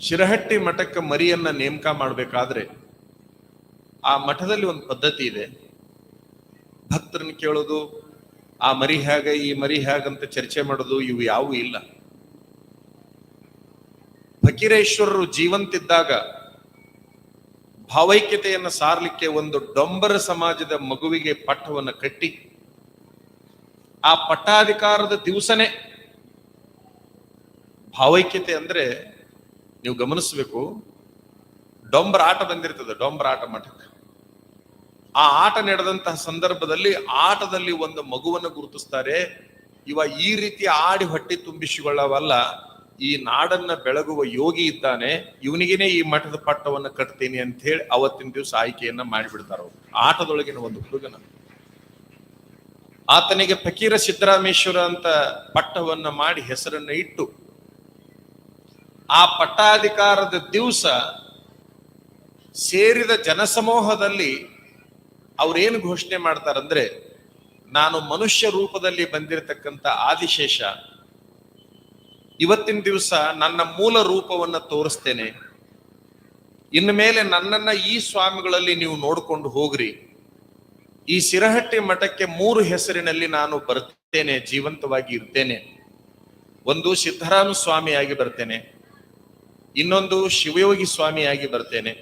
ಶಿರಹಟ್ಟಿ ಮಠಕ್ಕೆ ಮರಿಯನ್ನ ನೇಮಕ ಮಾಡಬೇಕಾದ್ರೆ ಆ ಮಠದಲ್ಲಿ ಒಂದು ಪದ್ಧತಿ ಇದೆ. ಭಕ್ತರನ್ನ ಕೇಳೋದು, ಆ ಮರಿ ಹೇಗೆ, ಈ ಮರಿ ಹೇಗಂತ ಚರ್ಚೆ ಮಾಡೋದು, ಇವು ಯಾವೂ ಇಲ್ಲ. ಫಕೀರೇಶ್ವರರು ಜೀವಂತಿದ್ದಾಗ ಭಾವೈಕ್ಯತೆಯನ್ನು ಸಾರಲಿಕ್ಕೆ ಒಂದು ಡೊಂಬರ ಸಮಾಜದ ಮಗುವಿಗೆ ಪಟ್ಟವನ್ನು ಕಟ್ಟಿ, ಆ ಪಟ್ಟಾಧಿಕಾರದ ದಿವಸನೇ ಭಾವೈಕ್ಯತೆ ಅಂದ್ರೆ ನೀವು ಗಮನಿಸಬೇಕು. ಡೊಂಬರ ಆಟ ಬಂದಿರ್ತದೆ, ಡೊಂಬರ ಆಟ ಮಠಕ್ಕೆ. ಆ ಆಟ ನಡೆದಂತಹ ಸಂದರ್ಭದಲ್ಲಿ ಆಟದಲ್ಲಿ ಒಂದು ಮಗುವನ್ನು ಗುರುತಿಸ್ತಾರೆ. ಇವ ಈ ರೀತಿ ಆಡಿ ಹೊಟ್ಟೆ ತುಂಬಿಸಿಕೊಳ್ಳವಲ್ಲ, ಈ ನಾಡನ್ನ ಬೆಳಗುವ ಯೋಗಿ ಇದ್ದಾನೆ, ಇವನಿಗೇನೆ ಈ ಮಠದ ಪಟ್ಟವನ್ನು ಕಟ್ತೀನಿ ಅಂತ ಹೇಳಿ ಅವತ್ತಿನ ದಿವಸ ಆಯ್ಕೆಯನ್ನ ಮಾಡಿಬಿಡ್ತಾರ. ಆಟದೊಳಗಿನ ಒಂದು ಹುಡುಗನ, ಆತನಿಗೆ ಫಕೀರ ಸಿದ್ದರಾಮೇಶ್ವರ ಅಂತ ಪಟ್ಟವನ್ನ ಮಾಡಿ ಹೆಸರನ್ನ ಇಟ್ಟು, ಆ ಪಟ್ಟಾಧಿಕಾರದ ದಿವಸ ಸೇರಿದ ಜನಸಮೂಹದಲ್ಲಿ ಅವ್ರೇನು ಘೋಷಣೆ ಮಾಡ್ತಾರಂದ್ರೆ, ನಾನು ಮನುಷ್ಯ ರೂಪದಲ್ಲಿ ಬಂದಿರತಕ್ಕಂಥ ಆದಿಶೇಷ ಇವತ್ತಿನ ದಿವಸ ನನ್ನ ಮೂಲ ರೂಪವನ್ನ ತೋರಿಸ್ತೇನೆ. ಇನ್ನು ಮೇಲೆ ನನ್ನನ್ನ ಈ ಸ್ವಾಮಿಗಳಲ್ಲಿ ನೀವು ನೋಡ್ಕೊಂಡು ಹೋಗ್ರಿ. ಈ ಶಿರಹಟ್ಟಿ ಮಠಕ್ಕೆ 3 ಹೆಸರಿನಲ್ಲಿ ನಾನು ಬರ್ತೇನೆ, ಜೀವಂತವಾಗಿ ಇರ್ತೇನೆ. ಒಂದು ಸಿದ್ದರಾಮ ಸ್ವಾಮಿಯಾಗಿ ಬರ್ತೇನೆ, ಇನ್ನೊಂದು ಶಿವಯೋಗಿ ಸ್ವಾಮಿಯಾಗಿ ಬರ್ತೇನೆ,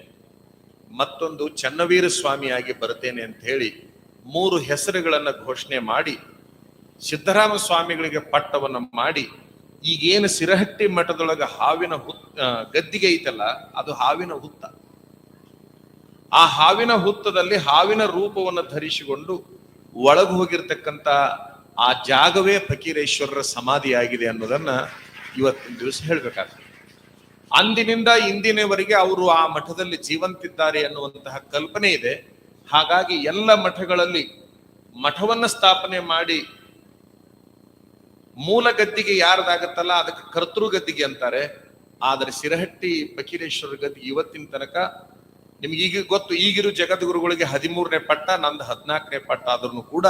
ಮತ್ತೊಂದು ಚನ್ನವೀರ ಸ್ವಾಮಿಯಾಗಿ ಬರ್ತೇನೆ ಅಂತ ಹೇಳಿ 3 ಹೆಸರುಗಳನ್ನ ಘೋಷಣೆ ಮಾಡಿ ಸಿದ್ದರಾಮ ಸ್ವಾಮಿಗಳಿಗೆ ಪಟ್ಟವನ್ನ ಮಾಡಿ, ಈಗೇನು ಶಿರಹಟ್ಟಿ ಮಠದೊಳಗ ಹಾವಿನ ಗದ್ದಿಗೆ ಐತಲ್ಲ, ಅದು ಹಾವಿನ ಹುತ್ತ. ಆ ಹಾವಿನ ಹುತ್ತದಲ್ಲಿ ಹಾವಿನ ರೂಪವನ್ನು ಧರಿಸಿಕೊಂಡು ಒಳಗೆ ಹೋಗಿರ್ತಕ್ಕಂಥ ಆ ಜಾಗವೇ ಫಕೀರೇಶ್ವರರ ಸಮಾಧಿಯಾಗಿದೆ ಅನ್ನೋದನ್ನ ಇವತ್ತಿನ ದಿವಸ ಹೇಳ್ಬೇಕಾಗ್ತದೆ. ಅಂದಿನಿಂದ ಇಂದಿನವರೆಗೆ ಅವರು ಆ ಮಠದಲ್ಲಿ ಜೀವಂತಿದ್ದಾರೆ ಅನ್ನುವಂತಹ ಕಲ್ಪನೆ ಇದೆ. ಹಾಗಾಗಿ ಎಲ್ಲ ಮಠಗಳಲ್ಲಿ ಮಠವನ್ನ ಸ್ಥಾಪನೆ ಮಾಡಿ ಮೂಲ ಗದ್ದಿಗೆ ಯಾರ್ದಾಗತ್ತಲ್ಲ ಅದಕ್ಕೆ ಕರ್ತೃ ಗದ್ದಿಗೆ ಅಂತಾರೆ. ಆದರೆ ಶಿರಹಟ್ಟಿ ಫಕೀರೇಶ್ವರ ಗದ್ದಿಗೆ ಇವತ್ತಿನ ತನಕ ನಿಮ್ಗೆ ಈಗ ಗೊತ್ತು. ಈಗಿರೋ ಜಗದ್ಗುರುಗಳಿಗೆ 13ನೇ ಪಟ್ಟ, ನಂದು 14ನೇ ಪಟ್ಟ ಆದ್ರೂ ಕೂಡ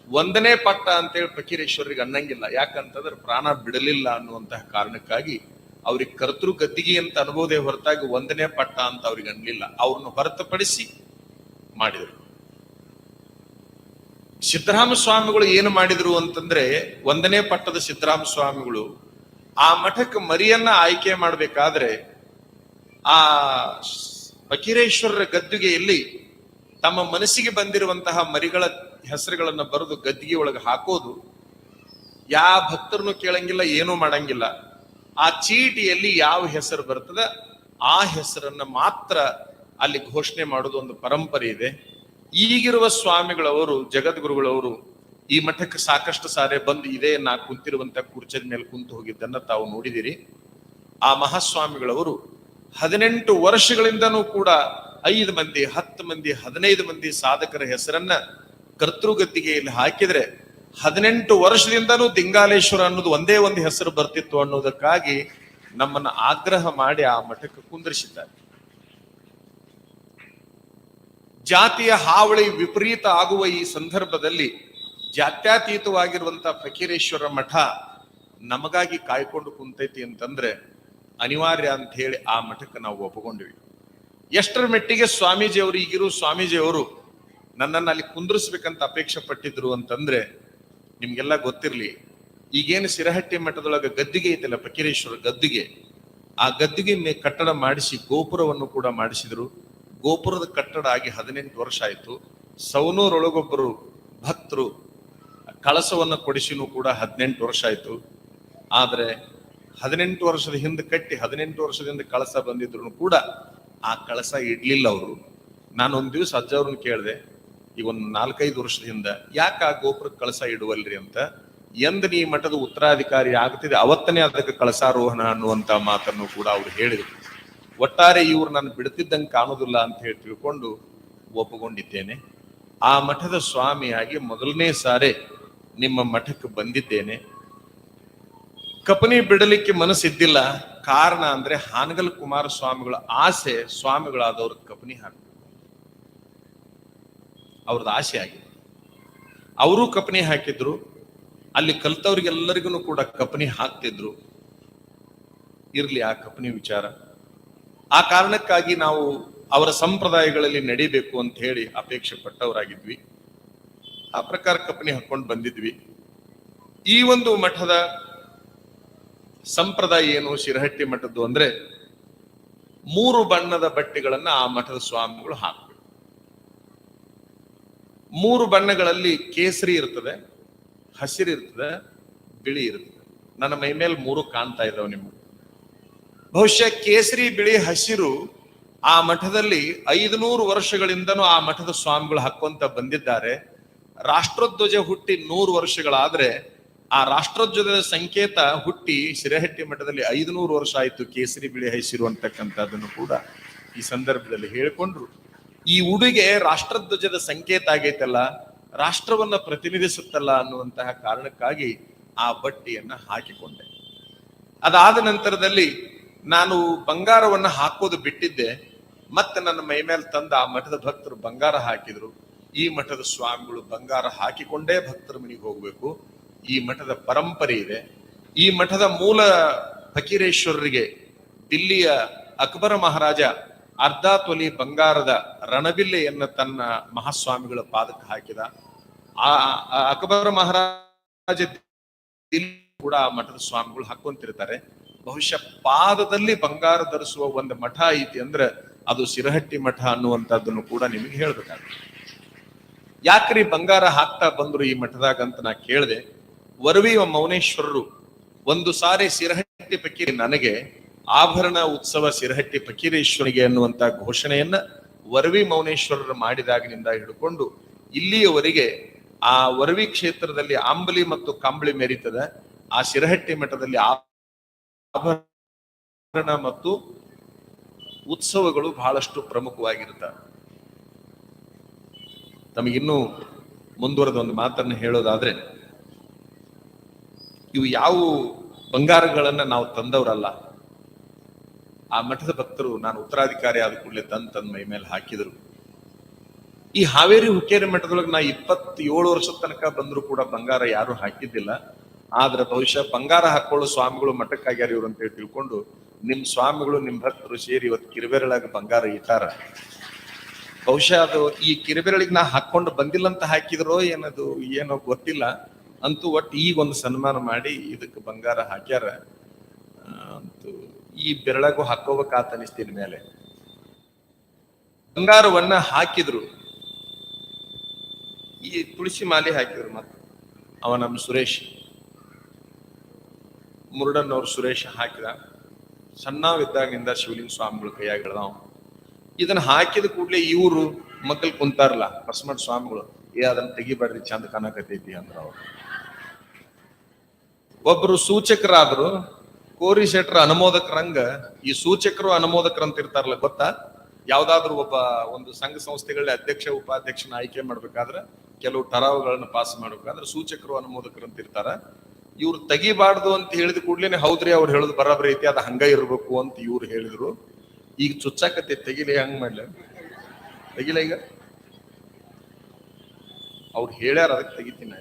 1ನೇ ಪಟ್ಟ ಅಂತೇಳಿ ಫಕೀರೇಶ್ವರಿಗೆ ಅನ್ನಂಗಿಲ್ಲ. ಯಾಕಂತಂದ್ರೆ ಪ್ರಾಣ ಬಿಡಲಿಲ್ಲ ಅನ್ನುವಂತಹ ಕಾರಣಕ್ಕಾಗಿ ಅವ್ರಿಗೆ ಕರ್ತೃ ಗದ್ದಿಗೆ ಅಂತ ಅನ್ಬೋದೇ ಹೊರತಾಗಿ 1ನೇ ಪಟ್ಟ ಅಂತ ಅವ್ರಿಗೆ ಅನ್ಲಿಲ್ಲ. ಅವ್ರನ್ನ ಹೊರತುಪಡಿಸಿ ಮಾಡಿದರು. ಸಿದ್ದರಾಮ ಸ್ವಾಮಿಗಳು ಏನು ಮಾಡಿದ್ರು ಅಂತಂದ್ರೆ, 1ನೇ ಪಟ್ಟದ ಸಿದ್ದರಾಮ ಸ್ವಾಮಿಗಳು ಆ ಮಠಕ್ಕೆ ಮರಿಯನ್ನ ಆಯ್ಕೆ ಮಾಡಬೇಕಾದ್ರೆ ಆ ಫಕೀರೇಶ್ವರರ ಗದ್ದಿಗೆಯಲ್ಲಿ ತಮ್ಮ ಮನಸ್ಸಿಗೆ ಬಂದಿರುವಂತಹ ಮರಿಗಳ ಹೆಸರುಗಳನ್ನ ಬರೆದು ಗದ್ದಿಗೆ ಒಳಗೆ ಹಾಕೋದು. ಯಾವ ಭಕ್ತರನ್ನು ಕೇಳಂಗಿಲ್ಲ, ಏನೂ ಮಾಡಂಗಿಲ್ಲ. ಆ ಚೀಟಿಯಲ್ಲಿ ಯಾವ ಹೆಸರು ಬರ್ತದ ಆ ಹೆಸರನ್ನ ಮಾತ್ರ ಅಲ್ಲಿ ಘೋಷಣೆ ಮಾಡೋದು ಒಂದು ಪರಂಪರೆ ಇದೆ. ಈಗಿರುವ ಸ್ವಾಮಿಗಳವರು, ಜಗದ್ಗುರುಗಳವರು ಈ ಮಠಕ್ಕೆ ಸಾಕಷ್ಟು ಸಾರೆ ಬಂದು ಇದೇ ನಾ ಕುಂತಿರುವಂತ ಕುರ್ಚದ ಮೇಲೆ ಕುಂತು ಹೋಗಿದ್ದನ್ನ ತಾವು ನೋಡಿದಿರಿ. ಆ ಮಹಾಸ್ವಾಮಿಗಳವರು 18 ವರ್ಷಗಳಿಂದನೂ ಕೂಡ 5 ಮಂದಿ, 10 ಮಂದಿ, 15 ಮಂದಿ ಸಾಧಕರ ಹೆಸರನ್ನ ಕರ್ತೃಗದ್ದಿಗೆಯಲ್ಲಿ ಹಾಕಿದ್ರೆ 18 ವರ್ಷದಿಂದನೂ ದಿಂಗಾಲೇಶ್ವರ ಅನ್ನೋದು ಒಂದೇ ಒಂದು ಹೆಸರು ಬರ್ತಿತ್ತು ಅನ್ನೋದಕ್ಕಾಗಿ ನಮ್ಮನ್ನ ಆಗ್ರಹ ಮಾಡಿ ಆ ಮಠಕ್ಕೆ ಕುಂದಿರಿಸಿದ್ದಾರೆ. ಜಾತಿಯ ಹಾವಳಿ ವಿಪರೀತ ಆಗುವ ಈ ಸಂದರ್ಭದಲ್ಲಿ ಜಾತ್ಯತೀತವಾಗಿರುವಂತಹ ಫಕೀರೇಶ್ವರ ಮಠ ನಮಗಾಗಿ ಕಾಯ್ಕೊಂಡು ಕುಂತೈತಿ ಅಂತಂದ್ರೆ ಅನಿವಾರ್ಯ ಅಂತ ಹೇಳಿ ಆ ಮಠಕ್ಕೆ ನಾವು ಒಪ್ಪಿಕೊಂಡ್ವಿ. ಎಷ್ಟರ ಮೆಟ್ಟಿಗೆ ಸ್ವಾಮೀಜಿಯವರು, ಈಗಿರು ಸ್ವಾಮೀಜಿಯವರು ನನ್ನನ್ನು ಅಲ್ಲಿ ಕುಂದ್ರಿಸ್ಬೇಕಂತ ಅಪೇಕ್ಷೆ ಪಟ್ಟಿದ್ರು ಅಂತಂದ್ರೆ, ನಿಮ್ಗೆಲ್ಲ ಗೊತ್ತಿರ್ಲಿ, ಈಗೇನು ಶಿರಹಟ್ಟಿ ಮಠದೊಳಗೆ ಗದ್ದಿಗೆ ಐತಲ್ಲ, ಫಕೀರೇಶ್ವರ ಗದ್ದಿಗೆ, ಆ ಗದ್ದಿಗೆ ಕಟ್ಟಡ ಮಾಡಿಸಿ ಗೋಪುರವನ್ನು ಕೂಡ ಮಾಡಿಸಿದ್ರು. ಗೋಪುರದ ಕಟ್ಟಡ ಆಗಿ 18 ವರ್ಷ ಆಯ್ತು. ಸವನೂರೊಳಗೊಬ್ಬರು ಭಕ್ತರು ಕಳಸವನ್ನು ಕೊಡಿಸಿನೂ ಕೂಡ 18 ವರ್ಷ ಆಯ್ತು. ಆದ್ರೆ 18 ವರ್ಷದ ಹಿಂದೆ ಕಟ್ಟಿ 18 ವರ್ಷದಿಂದ ಕಳಸ ಬಂದಿದ್ರು ಕೂಡ ಆ ಕಳಸ ಇಡ್ಲಿಲ್ಲ ಅವರು. ನಾನು ಒಂದ್ ದಿವಸ ಅಜ್ಜವ್ರನ್ನ ಕೇಳಿದೆ, ಈಗ ಒಂದು 4-5 ವರ್ಷದ ಹಿಂದೆ, ಯಾಕೆ ಆ ಗೋಪುರ ಕಳಸ ಇಡುವಲ್ರಿ ಅಂತ. ಎಂದ ನೀ ಮಠದ ಉತ್ತರಾಧಿಕಾರಿ ಆಗ್ತಿದೆ ಅವತ್ತನೇ ಅದಕ್ಕೆ ಕಳಸಾರೋಹಣ ಅನ್ನುವಂತ ಮಾತನ್ನು ಕೂಡ ಅವ್ರು ಹೇಳಿದ್ರು. ಒಟ್ಟಾರೆ ಇವ್ರು ನಾನು ಬಿಡ್ತಿದ್ದಂಗೆ ಕಾಣೋದಿಲ್ಲ ಅಂತ ಹೇಳಿ ತಿಳ್ಕೊಂಡು ಒಪ್ಪಿಕೊಂಡಿದ್ದೇನೆ. ಆ ಮಠದ ಸ್ವಾಮಿಯಾಗಿ ಮೊದಲನೇ ಸಾರಿ ನಿಮ್ಮ ಮಠಕ್ಕೆ ಬಂದಿದ್ದೇನೆ. ಕಪನಿ ಬಿಡಲಿಕ್ಕೆ ಮನಸ್ಸಿದ್ದಿಲ್ಲ. ಕಾರಣ ಅಂದ್ರೆ ಹಾನಗಲ್ ಕುಮಾರ ಸ್ವಾಮಿಗಳ ಆಸೆ, ಸ್ವಾಮಿಗಳಾದವ್ರ ಕಪನಿ ಹಾಕ ಅವ್ರದ್ದು ಆಸೆ ಆಗಿದೆ. ಅವರು ಕಪನಿ ಹಾಕಿದ್ರು, ಅಲ್ಲಿ ಕಲ್ತವ್ರಿಗೆಲ್ಲರಿಗೂ ಕೂಡ ಕಪನಿ ಹಾಕ್ತಿದ್ರು. ಇರ್ಲಿ ಆ ಕಪನಿ ವಿಚಾರ. ಆ ಕಾರಣಕ್ಕಾಗಿ ನಾವು ಅವರ ಸಂಪ್ರದಾಯಗಳಲ್ಲಿ ನಡಿಬೇಕು ಅಂತ ಹೇಳಿ ಅಪೇಕ್ಷೆ ಪಟ್ಟವರಾಗಿದ್ವಿ. ಆ ಪ್ರಕಾರ ಕಪನಿ ಹಾಕೊಂಡು ಬಂದಿದ್ವಿ. ಈ ಒಂದು ಮಠದ ಸಂಪ್ರದಾಯ ಏನು ಶಿರಹಟ್ಟಿ ಮಠದ್ದು ಅಂದ್ರೆ 3 ಬಣ್ಣದ ಬಟ್ಟೆಗಳನ್ನ ಆ ಮಠದ ಸ್ವಾಮಿಗಳು ಹಾಕಬೇಕು. 3 ಬಣ್ಣಗಳಲ್ಲಿ ಕೇಸರಿ ಇರ್ತದೆ, ಹಸಿರು ಇರ್ತದೆ, ಬಿಳಿ ಇರ್ತದೆ. ನನ್ನ ಮೈ ಮೇಲೆ 3 ಕಾಣ್ತಾ ಇದ್ದಾವೆ ನಿಮ್ಗೆ. ಬಹುಶಃ ಕೇಸರಿ, ಬಿಳಿ, ಹಸಿರು ಆ ಮಠದಲ್ಲಿ 500 ವರ್ಷಗಳಿಂದನೂ ಆ ಮಠದ ಸ್ವಾಮಿಗಳು ಹಾಕೊಂತ ಬಂದಿದ್ದಾರೆ. ರಾಷ್ಟ್ರಧ್ವಜ ಹುಟ್ಟಿ 100 ವರ್ಷಗಳಾದ್ರೆ ಆ ರಾಷ್ಟ್ರಧ್ವಜದ ಸಂಕೇತ ಹುಟ್ಟಿ ಶಿರಹಟ್ಟಿ ಮಠದಲ್ಲಿ 500 ವರ್ಷ ಆಯ್ತು. ಕೇಸರಿ, ಬಿಳಿ, ಹಸಿರು ಅಂತಕ್ಕಂಥದ್ದನ್ನು ಕೂಡ ಈ ಸಂದರ್ಭದಲ್ಲಿ ಹೇಳಿಕೊಂಡ್ರು. ಈ ಉಡುಗೆ ರಾಷ್ಟ್ರಧ್ವಜದ ಸಂಕೇತ ಆಗೈತಲ್ಲ, ರಾಷ್ಟ್ರವನ್ನ ಪ್ರತಿನಿಧಿಸುತ್ತಲ್ಲ ಅನ್ನುವಂತಹ ಕಾರಣಕ್ಕಾಗಿ ಆ ಬಟ್ಟೆಯನ್ನ ಹಾಕಿಕೊಂಡೆ. ಅದಾದ ನಂತರದಲ್ಲಿ ನಾನು ಬಂಗಾರವನ್ನ ಹಾಕೋದು ಬಿಟ್ಟಿದ್ದೆ. ಮತ್ತೆ ನನ್ನ ಮೈ ಮೇಲೆ ತಂದ ಆ ಮಠದ ಭಕ್ತರು ಬಂಗಾರ ಹಾಕಿದ್ರು. ಈ ಮಠದ ಸ್ವಾಮಿಗಳು ಬಂಗಾರ ಹಾಕಿಕೊಂಡೇ ಭಕ್ತರ ಮನೆಗೆ ಹೋಗ್ಬೇಕು. ಈ ಮಠದ ಪರಂಪರೆ ಇದೆ. ಈ ಮಠದ ಮೂಲ ಫಕೀರೇಶ್ವರರಿಗೆ ದಿಲ್ಲಿಯ ಅಕ್ಬರ ಮಹಾರಾಜ ಅರ್ಧ ತೊಲಿ ಬಂಗಾರದ ರಣಬಿಲ್ಲೆಯನ್ನು ತನ್ನ ಮಹಾಸ್ವಾಮಿಗಳ ಪಾದಕ್ಕೆ ಹಾಕಿದ. ಆ ಅಕ್ಬರ ಮಹಾರಾಜ ದಿಲ್ಲಿ ಕೂಡ ಆ ಮಠದ ಸ್ವಾಮಿಗಳು ಹಾಕೊಂತಿರ್ತಾರೆ. ಬಹುಶಃ ಪಾದದಲ್ಲಿ ಬಂಗಾರ ಧರಿಸುವ ಒಂದು ಮಠ ಐತಿ ಅಂದ್ರೆ ಅದು ಶಿರಹಟ್ಟಿ ಮಠ ಅನ್ನುವಂಥದ್ದನ್ನು ಕೂಡ ನಿಮಗೆ ಹೇಳ್ಬೇಕಾಗುತ್ತೆ. ಯಾಕ್ರಿ ಬಂಗಾರ ಹಾಕ್ತಾ ಬಂದ್ರು ಈ ಮಠದಾಗ ಅಂತ ನಾ ಕೇಳಿದೆ. ವರವಿ ಮೌನೇಶ್ವರರು ಒಂದು ಸಾರಿ ಶಿರಹಟ್ಟಿ ಫಕೀರ ನನಗೆ ಆಭರಣ ಉತ್ಸವ ಶಿರಹಟ್ಟಿ ಫಕೀರೇಶ್ವರಿಗೆ ಅನ್ನುವಂತ ಘೋಷಣೆಯನ್ನ ವರವಿ ಮೌನೇಶ್ವರರು ಮಾಡಿದಾಗಿನಿಂದ ಹಿಡ್ಕೊಂಡು ಇಲ್ಲಿಯವರೆಗೆ ಆ ವರವಿ ಕ್ಷೇತ್ರದಲ್ಲಿ ಆಂಬಲಿ ಮತ್ತು ಕಂಬಳಿ ಮೆರೀತದ. ಆ ಶಿರಹಟ್ಟಿ ಮಠದಲ್ಲಿ ಆಭರಣ ಮತ್ತು ಉತ್ಸವಗಳು ಬಹಳಷ್ಟು ಪ್ರಮುಖವಾಗಿರ್ತವೆ. ತಮಗಿನ್ನೂ ಮುಂದುವರೆದ ಒಂದು ಮಾತನ್ನು ಹೇಳೋದಾದ್ರೆ, ಇವು ಯಾವ ಬಂಗಾರಗಳನ್ನ ನಾವು ತಂದವರಲ್ಲ. ಆ ಮಠದ ಭಕ್ತರು ನಾನು ಉತ್ತರಾಧಿಕಾರಿ ಆದ ಕೂಡಲೇ ತಂದ ಮೈ ಮೇಲೆ ಹಾಕಿದ್ರು. ಈ ಹಾವೇರಿ ಹುಕ್ಕೇರಿ ಮಠದೊಳಗೆ ನಾ 27 ವರ್ಷದ ತನಕ ಬಂದ್ರು ಕೂಡ ಬಂಗಾರ ಯಾರು ಹಾಕಿದ್ದಿಲ್ಲ. ಆದ್ರೆ ಬಹುಶಃ ಬಂಗಾರ ಹಾಕೊಳ್ಳೋ ಸ್ವಾಮಿಗಳು ಮಠಕ್ಕಾಗ್ಯಾರ ಇವ್ರು ಅಂತ ಹೇಳಿ ತಿಳ್ಕೊಂಡು ನಿಮ್ ಸ್ವಾಮಿಗಳು ನಿಮ್ ಭಕ್ತರು ಸೇರಿ ಇವತ್ತು ಕಿರುಬೆರಳಾಗ ಬಂಗಾರ ಇಟ್ಟಾರ. ಬಹುಶಃ ಅದು ಈ ಕಿರುಬೆರಳಿಗೆ ನಾ ಹಾಕೊಂಡು ಬಂದಿಲ್ಲ ಅಂತ ಹಾಕಿದ್ರೋ ಏನದು ಏನೋ ಗೊತ್ತಿಲ್ಲ. ಅಂತೂ ಒಟ್ಟು ಈಗ ಒಂದು ಸನ್ಮಾನ ಮಾಡಿ ಇದಕ್ಕೆ ಬಂಗಾರ ಹಾಕ್ಯಾರ. ಅಂತೂ ಈ ಬೆರಳಗೂ ಹಾಕೋಬೇಕಾತ ಅನಿಸ್ತೀನಿ. ಮೇಲೆ ಬಂಗಾರವನ್ನ ಹಾಕಿದ್ರು. ಈ ತುಳಸಿ ಮಾಲೆ ಹಾಕಿದ್ರು. ಮತ್ತೆ ಅವ ನಮ್ಮ ಸುರೇಶ್ ಮುರುಡನ್ನವ್ರು ಸುರೇಶ್ ಹಾಕಿದ. ಸಣ್ಣವಿದ್ದಾಗಿಂದ ಶಿವಲಿಂಗ ಸ್ವಾಮಿಗಳು ಕೈಯಾಗ ಹಿಡ್ದಾವ. ಇದನ್ನ ಹಾಕಿದ ಕೂಡಲೇ ಇವರು ಮಕ್ಕಳು ಕುಂತಾರಲ್ಲ ಬಸಮಠ ಸ್ವಾಮಿಗಳು, ಅದನ್ನ ತೆಗಿಬೇಡ್ರಿ ಚಂದ ಕಾಣಕತೈತಿ ಅಂದ್ರ. ಅವ್ರು ಒಬ್ರು ಸೂಚಕರಾದ್ರು, ಕೋರಿ ಶೆಟ್ರ ಅನುಮೋದಕರಂಗ ಈ ಸೂಚಕರು ಅನುಮೋದಕರಂತ ಇರ್ತಾರಲ್ಲ ಗೊತ್ತಾ? ಯಾವ್ದಾದ್ರು ಒಂದು ಸಂಘ ಸಂಸ್ಥೆಗಳ ಅಧ್ಯಕ್ಷ ಉಪಾಧ್ಯಕ್ಷನ ಆಯ್ಕೆ ಮಾಡ್ಬೇಕಾದ್ರೆ ಕೆಲವು ಠರಾವುಗಳನ್ನ ಪಾಸ್ ಮಾಡ್ಬೇಕಾದ್ರೆ ಸೂಚಕರು ಅನುಮೋದಕರಂತ ಇರ್ತಾರ. ಇವ್ರು ತೆಗಿಬಾರ್ದು ಅಂತ ಹೇಳಿದ ಕೂಡ್ಲೇನೆ ಹೌದ್ರಿ ಅವ್ರು ಹೇಳುದು ಬರಾಬರಿ ಐತಿ, ಅದ ಹಂಗ ಇರ್ಬೇಕು ಅಂತ ಇವ್ರು ಹೇಳಿದ್ರು. ಈಗ ಚುಚ್ಚಾಕತ್ತೆ, ತೆಗಿಲಿ ಹಂಗ ಮಾಡ್ಲ ತೆಗಿಲ. ಈಗ ಅವ್ರು ಹೇಳ್ಯಾರ, ಅದಕ್ಕೆ ತೆಗಿತೀನಿ.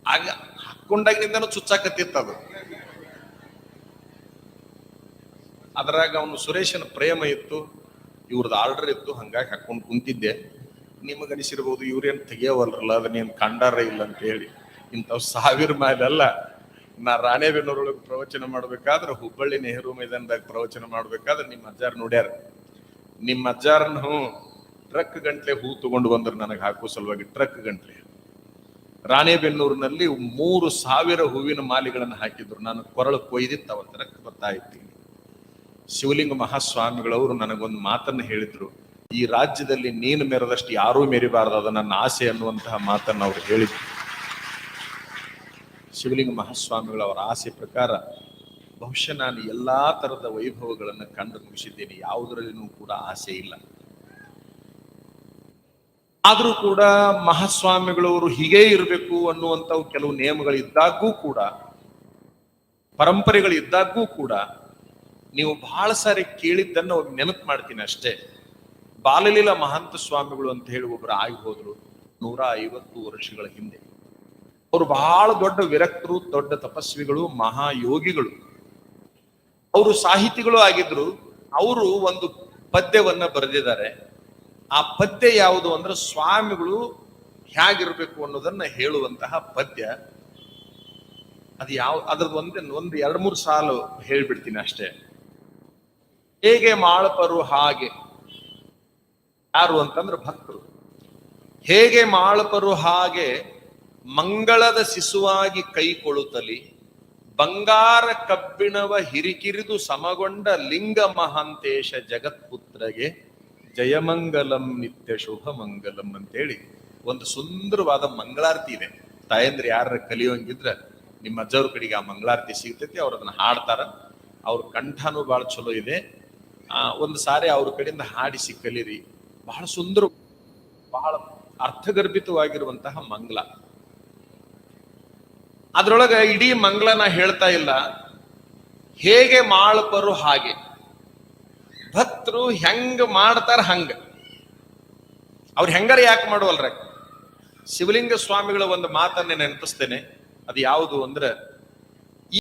ಆಗ ಹಾಕೊಂಡಾಗಿನಿಂದನೂ ಚುಚ್ಚಾಕತ್ತಿತ್ತದು. ಅದ್ರಾಗ ಅವನು ಸುರೇಶನ ಪ್ರೇಮ ಇತ್ತು, ಇವ್ರದ್ದು ಆರ್ಡರ್ ಇತ್ತು, ಹಂಗಾಗಿ ಹಾಕೊಂಡು ಕುಂತಿದ್ದೆ. ನಿಮಗನಿಸಿರ್ಬೋದು ಇವ್ರೇನ್ ತೆಗಿಯವಲ್ರಲ್ಲ, ಅದನ್ನೇನು ಕಂಡಾರ ಇಲ್ಲ ಅಂತ ಹೇಳಿ. ಇಂಥವ್ 1000 ಮೈಲ್ ಅಲ್ಲ. ನಾ ರಾಣೆಬೆನ್ನೂರೊಳಗೆ ಪ್ರವಚನ ಮಾಡ್ಬೇಕಾದ್ರೆ ಹುಬ್ಬಳ್ಳಿ ನೆಹರು ಮೈದಾನದಾಗ ಪ್ರವಚನ ಮಾಡ್ಬೇಕಾದ್ರೆ ನಿಮ್ಮ ಅಜ್ಜಾರ್ ನೋಡ್ಯಾರ. ನಿಮ್ಮ ಅಜ್ಜಾರನ್ನು ಟ್ರಕ್ ಗಂಟ್ಲೆ ಹೂ ತಗೊಂಡು ಬಂದ್ರು ನನಗೆ ಹಾಕೋ ಸಲುವಾಗಿ. ಟ್ರಕ್ ಗಂಟ್ಲೆ ರಾಣೆಬೆನ್ನೂರಿನಲ್ಲಿ 3000 ಹೂವಿನ ಮಾಲೆಗಳನ್ನು ಹಾಕಿದ್ರು. ನಾನು ಕೊರಳು ಕೊಯ್ದಿತ್ತು, ಅವತ್ತು ರಕ್ತ ಬರ್ತಾ ಇದ್ದೀನಿ. ಶಿವಲಿಂಗ ಮಹಾಸ್ವಾಮಿಗಳವರು ನನಗೊಂದು ಮಾತನ್ನು ಹೇಳಿದ್ರು, ಈ ರಾಜ್ಯದಲ್ಲಿ ನೀನು ಮೆರೆದಷ್ಟು ಯಾರೂ ಮೆರಿಬಾರದು, ಅದು ನನ್ನ ಆಸೆ ಅನ್ನುವಂತಹ ಮಾತನ್ನು ಅವ್ರು ಹೇಳಿದ್ರು. ಶಿವಲಿಂಗ ಮಹಾಸ್ವಾಮಿಗಳ ಅವರ ಆಸೆ ಪ್ರಕಾರ ಬಹುಶಃ ನಾನು ಎಲ್ಲಾ ತರದ ವೈಭವಗಳನ್ನು ಕಂಡು ಮುಗಿಸಿದ್ದೇನೆ. ಯಾವುದರಲ್ಲಿನೂ ಕೂಡ ಆಸೆ ಇಲ್ಲ. ಆದ್ರೂ ಕೂಡ ಮಹಾಸ್ವಾಮಿಗಳವರು ಹೀಗೇ ಇರಬೇಕು ಅನ್ನುವಂಥವು ಕೆಲವು ನಿಯಮಗಳಿದ್ದಾಗೂ ಕೂಡ, ಪರಂಪರೆಗಳಿದ್ದಾಗೂ ಕೂಡ ನೀವು ಬಹಳ ಸಾರಿ ಕೇಳಿದ್ದನ್ನು ನೆನಪು ಮಾಡ್ತೀನಿ ಅಷ್ಟೇ. ಬಾಲಲೀಲ ಮಹಾಂತ ಸ್ವಾಮಿಗಳು ಅಂತ ಹೇಳಿ ಒಬ್ರು ಆಗಿ ಹೋದ್ರು 150 ವರ್ಷಗಳ ಹಿಂದೆ. ಅವರು ಬಹಳ ದೊಡ್ಡ ವಿರಕ್ತರು, ದೊಡ್ಡ ತಪಸ್ವಿಗಳು, ಮಹಾಯೋಗಿಗಳು. ಅವರು ಸಾಹಿತಿಗಳು ಆಗಿದ್ರು. ಅವರು ಒಂದು ಪದ್ಯವನ್ನ ಬರೆದಿದ್ದಾರೆ. ಆ ಪದ್ಯ ಯಾವುದು ಅಂದ್ರೆ ಸ್ವಾಮಿಗಳು ಹೇಗಿರ್ಬೇಕು ಅನ್ನೋದನ್ನ ಹೇಳುವಂತಹ ಪದ್ಯ. ಅದು ಅದ್ರದ್ದು ಒಂದು ಎರಡು ಮೂರು ಸಾಲು ಹೇಳ್ಬಿಡ್ತೀನಿ ಅಷ್ಟೇ. ಹೇಗೆ ಮಾಳಪರು ಹಾಗೆ, ಯಾರು ಅಂತಂದ್ರೆ ಭಕ್ತರು. ಹೇಗೆ ಮಾಳಪರು ಹಾಗೆ ಮಂಗಳದ ಶಿಶುವಾಗಿ ಕೈಕೊಳ್ಳುತ್ತಲಿ, ಬಂಗಾರ ಕಬ್ಬಿಣವ ಹಿರಿಕಿರಿದು ಸಮಗೊಂಡ ಲಿಂಗ ಮಹಾಂತೇಶ ಜಗತ್ಪುತ್ರಗೆ ಜಯಮಂಗಲಂ ನಿತ್ಯ ಶುಭ ಮಂಗಲಂ ಅಂತೇಳಿ ಒಂದು ಸುಂದರವಾದ ಮಂಗಳಾರತಿ ಇದೆ. ತಾಯಂದ್ರೆ ಯಾರ ಕಲಿಯೋಂಗಿದ್ರ ನಿಮ್ಮ ಅಜ್ಜವ್ರ ಕಡೆಗೆ ಆ ಮಂಗಳಾರತಿ ಸಿಗ್ತೈತಿ, ಅವ್ರು ಅದನ್ನ ಹಾಡ್ತಾರ. ಅವ್ರ ಕಂಠನೂ ಬಹಳ ಚಲೋ ಇದೆ. ಒಂದು ಸಾರಿ ಅವ್ರ ಕಡೆಯಿಂದ ಹಾಡಿಸಿ ಕಲೀರಿ. ಬಹಳ ಸುಂದರ, ಬಹಳ ಅರ್ಥಗರ್ಭಿತವಾಗಿರುವಂತಹ ಮಂಗಲ. ಅದ್ರೊಳಗ ಇಡೀ ಮಂಗಳನ ಹೇಳ್ತಾ ಇಲ್ಲ, ಹೇಗೆ ಮಾಳಪರು ಹಾಗೆ. ಭಕ್ತರು ಹೆಂಗ ಮಾಡ್ತಾರ ಹಂಗ. ಅವ್ರು ಹೆಂಗಾರ ಯಾಕೆ ಮಾಡುವಲ್ರ. ಶಿವಲಿಂಗ ಸ್ವಾಮಿಗಳ ಒಂದು ಮಾತನ್ನೇ ನೆನಪಿಸ್ತೇನೆ. ಅದು ಯಾವುದು ಅಂದ್ರೆ,